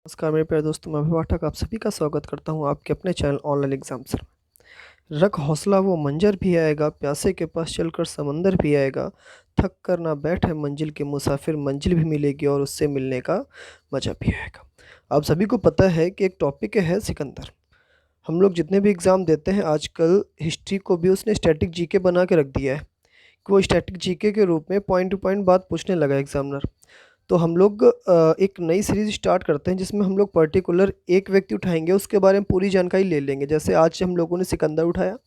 नमस्कार मेरे प्यारे दोस्तों, मैं अभी पाठक आप सभी का स्वागत करता हूं आपके अपने चैनल ऑनलाइन एग्जाम सर में। रख हौसला वो मंजर भी आएगा, प्यासे के पास चलकर समंदर भी आएगा। थक कर ना बैठे मंजिल के मुसाफिर, मंजिल भी मिलेगी और उससे मिलने का मज़ा भी आएगा। आप सभी को पता है कि एक टॉपिक है सिकंदर। हम लोग जितने भी एग्ज़ाम देते हैं आजकल, हिस्ट्री को भी उसने स्टैटिक जीके बना के रख दिया है कि वो स्टैटिक जीके के रूप में पॉइंट टू पॉइंट बात पूछने लगा एग्जामिनर। तो हम लोग एक नई सीरीज़ स्टार्ट करते हैं जिसमें हम लोग पर्टिकुलर एक व्यक्ति उठाएँगे, उसके बारे में पूरी जानकारी ले लेंगे। जैसे आज हम लोगों ने सिकंदर उठाया,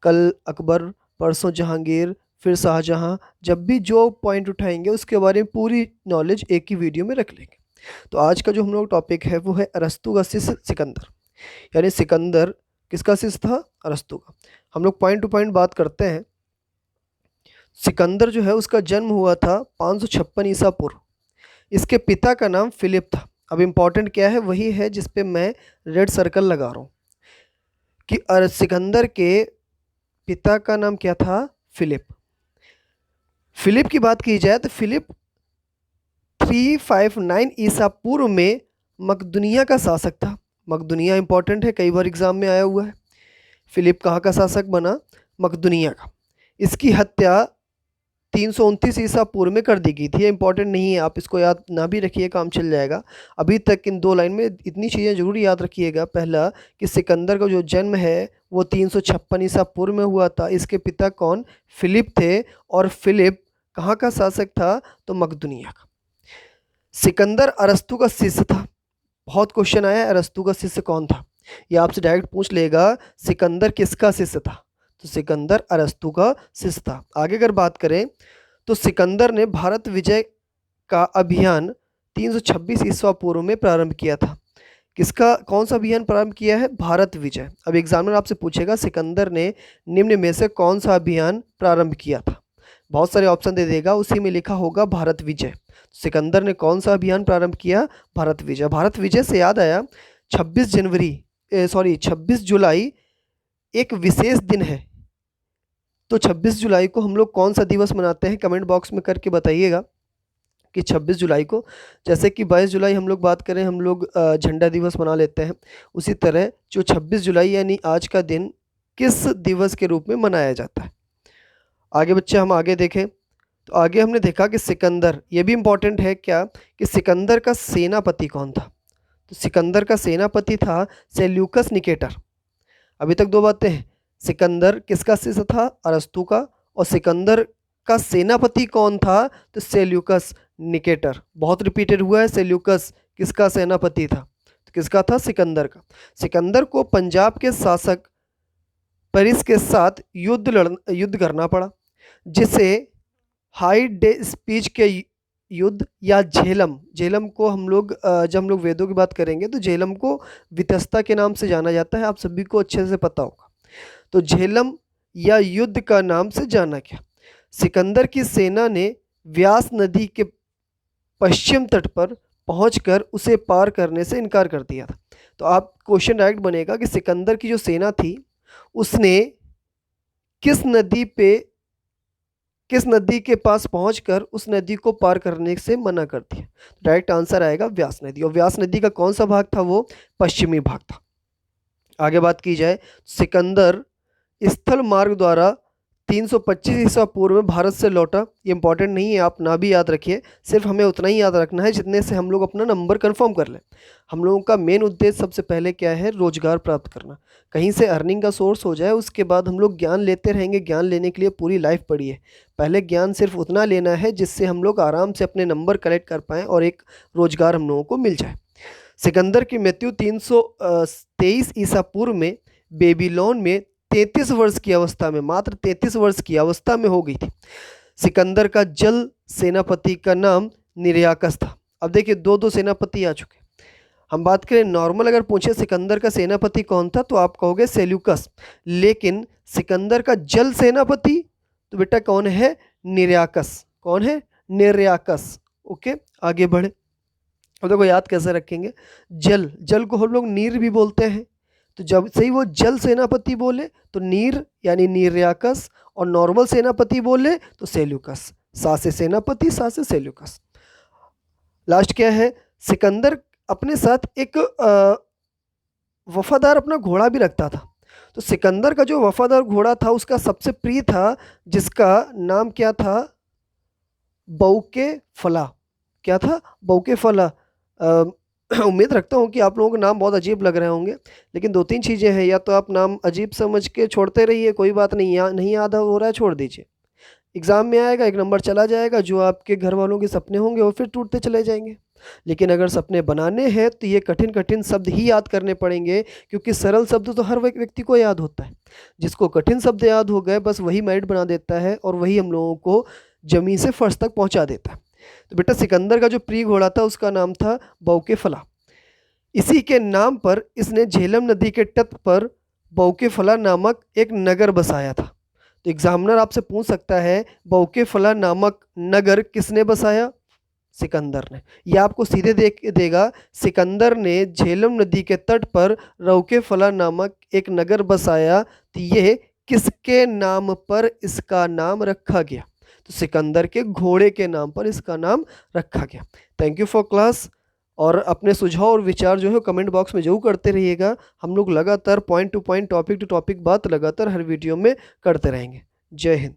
कल अकबर, परसों जहांगीर, फिर शाहजहाँ। जब भी जो पॉइंट उठाएँगे उसके बारे में पूरी नॉलेज एक ही वीडियो में रख लेंगे। तो आज का जो हम लोग टॉपिक है वो है अरस्तू का शिष्य सिकंदर। यानी सिकंदर किसका शिष्य था? अरस्तू का। हम लोग पॉइंट टू पॉइंट बात करते हैं। सिकंदर जो है उसका जन्म हुआ था 556 ईसा पूर्व। इसके पिता का नाम फिलिप था। अब इम्पॉर्टेंट क्या है वही है जिस पे मैं रेड सर्कल लगा रहा हूँ कि सिकंदर के पिता का नाम क्या था? फिलिप। फिलिप की बात की जाए तो फिलिप 359 ईसा पूर्व में मकदुनिया का शासक था। मकदुनिया इंपॉर्टेंट है, कई बार एग्जाम में आया हुआ है। फिलिप कहाँ का शासक बना? मकदुनिया का। इसकी हत्या 329 ईसा पूर्व में कर दी गई थी। ये इंपॉर्टेंट नहीं है, आप इसको याद ना भी रखिए, काम चल जाएगा। अभी तक इन दो लाइन में इतनी चीज़ें जरूर याद रखिएगा। पहला कि सिकंदर का जो जन्म है वो 356 ईसा पूर्व में हुआ था। इसके पिता कौन? फिलिप थे। और फिलिप कहाँ का शासक था? तो मकदुनिया का। सिकंदर अरस्तु का शिष्य था। बहुत क्वेश्चन आया है अरस्तु का शिष्य कौन था, ये आपसे डायरेक्ट पूछ लेगा। सिकंदर किसका शिष्य था? तो सिकंदर अरस्तु का शिष्य था। आगे अगर बात करें तो सिकंदर ने भारत विजय का अभियान 326 ईस्वा पूर्व में प्रारंभ किया था। किसका, कौन सा अभियान प्रारंभ किया है? भारत विजय। अब एग्जामिनर आपसे पूछेगा सिकंदर ने निम्न में से कौन सा अभियान प्रारंभ किया था? बहुत सारे ऑप्शन दे देगा, उसी में लिखा होगा भारत विजय। सिकंदर ने कौन सा अभियान प्रारंभ किया? भारत विजय। भारत विजय से याद आया, 26 जुलाई एक विशेष दिन है। तो 26 जुलाई को हम लोग कौन सा दिवस मनाते हैं? कमेंट बॉक्स में करके बताइएगा कि 26 जुलाई को। जैसे कि 22 जुलाई हम लोग बात करें, हम लोग झंडा दिवस मना लेते हैं। उसी तरह जो 26 जुलाई यानी आज का दिन किस दिवस के रूप में मनाया जाता है? आगे बच्चे हम आगे देखें तो आगे हमने देखा कि सिकंदर, ये भी इम्पोर्टेंट है क्या कि सिकंदर का सेनापति कौन था? तो सिकंदर का सेनापति था सेल्यूकस निकेटर। अभी तक दो बातें हैं, सिकंदर किसका शिष्य था? अरस्तु का। और सिकंदर का सेनापति कौन था? तो सेल्यूकस निकेटर। बहुत रिपीटेड हुआ है, सेल्यूकस किसका सेनापति था? तो किसका था? सिकंदर का। सिकंदर को पंजाब के शासक परिस के साथ युद्ध करना पड़ा, जिसे हाई डे स्पीच के युद्ध या झेलम, झेलम को हम लोग जब हम लोग वेदों की बात करेंगे तो झेलम को वितस्ता के नाम से जाना जाता है, आप सभी को अच्छे से पता होगा। तो झेलम या युद्ध का नाम से जाना गया। सिकंदर की सेना ने व्यास नदी के पश्चिम तट पर पहुंचकर उसे पार करने से इनकार कर दिया था। तो आप क्वेश्चन डायरेक्ट बनेगा कि सिकंदर की जो सेना थी उसने किस नदी के पास पहुंचकर उस नदी को पार करने से मना कर दिया? डायरेक्ट आंसर आएगा व्यास नदी। और व्यास नदी का कौन सा भाग था? वो पश्चिमी भाग था। आगे बात की जाए, सिकंदर स्थल मार्ग द्वारा 325 ईसा पूर्व में भारत से लौटा। ये इंपॉर्टेंट नहीं है, आप ना भी याद रखिए, सिर्फ हमें उतना ही याद रखना है जितने से हम लोग अपना नंबर कंफर्म कर लें। हम लोगों का मेन उद्देश्य सबसे पहले क्या है? रोजगार प्राप्त करना, कहीं से अर्निंग का सोर्स हो जाए। उसके बाद हम लोग ज्ञान लेते रहेंगे। ज्ञान लेने के लिए पूरी लाइफ पड़ी है। पहले ज्ञान सिर्फ उतना लेना है जिससे हम लोग आराम से अपने नंबर कलेक्ट कर पाएँ और एक रोजगार हम लोगों को मिल जाए। सिकंदर की मृत्यु 323 ईसा पूर्व में बेबीलोन में 33 वर्ष की अवस्था में, मात्र 33 वर्ष की अवस्था में हो गई थी। सिकंदर का जल सेनापति का नाम निर्याकस था। अब देखिए दो दो सेनापति आ चुके। हम बात करें नॉर्मल, अगर पूछे सिकंदर का सेनापति कौन था तो आप कहोगे सेल्यूकस। लेकिन सिकंदर का जल सेनापति तो बेटा कौन है? निर्याकस। कौन है? निर्याकस। ओके, आगे बढ़े। अब देखो याद कैसे रखेंगे, जल को हम लोग नीर भी बोलते हैं। तो जब से ही वो जल सेनापति बोले तो नीर यानी निर्याकस, और नॉर्मल सेनापति बोले तो सेल्यूकस। सा से सेनापति, सा से सेल्यूकस। लास्ट क्या है? सिकंदर अपने साथ एक वफ़ादार अपना घोड़ा भी रखता था। तो सिकंदर का जो वफ़ादार घोड़ा था उसका सबसे प्रिय था, जिसका नाम क्या था? बौके फला। क्या था? बौके फला। उम्मीद रखता हूँ कि आप लोगों को नाम बहुत अजीब लग रहे होंगे, लेकिन 2-3 चीज़ें हैं, या तो आप नाम अजीब समझ के छोड़ते रहिए, कोई बात नहीं, या नहीं याद हो रहा है छोड़ दीजिए। एग्ज़ाम में आएगा, 1 नंबर चला जाएगा, जो आपके घर वालों के सपने होंगे वो फिर टूटते चले जाएँगे। लेकिन अगर सपने बनाने हैं तो ये कठिन-कठिन शब्द ही याद करने पड़ेंगे, क्योंकि सरल शब्द तो हर व्यक्ति को याद होता है। जिसको कठिन शब्द याद हो गए बस वही माइंड बना देता है, और वही हम लोगों को ज़मीन से फर्श तक पहुँचा देता है। तो बेटा सिकंदर का जो प्रिय घोड़ा था उसका नाम था बौके फला। इसी के नाम पर इसने झेलम नदी के तट पर बौके फला नामक एक नगर बसाया था। तो एग्जामिनर आपसे पूछ सकता है, बौके फला नामक नगर किसने बसाया? सिकंदर ने। यह आपको सीधे देख देगा, सिकंदर ने झेलम नदी के तट पर रौके फला नामक एक नगर बसाया। तो ये किसके नाम पर इसका नाम रखा गया? तो सिकंदर के घोड़े के नाम पर इसका नाम रखा गया। Thank you for class. और अपने सुझाव और विचार जो है कमेंट बॉक्स में ज़रूर करते रहिएगा। हम लोग लगातार point to point, topic to topic बात लगातार हर वीडियो में करते रहेंगे। जय हिंद।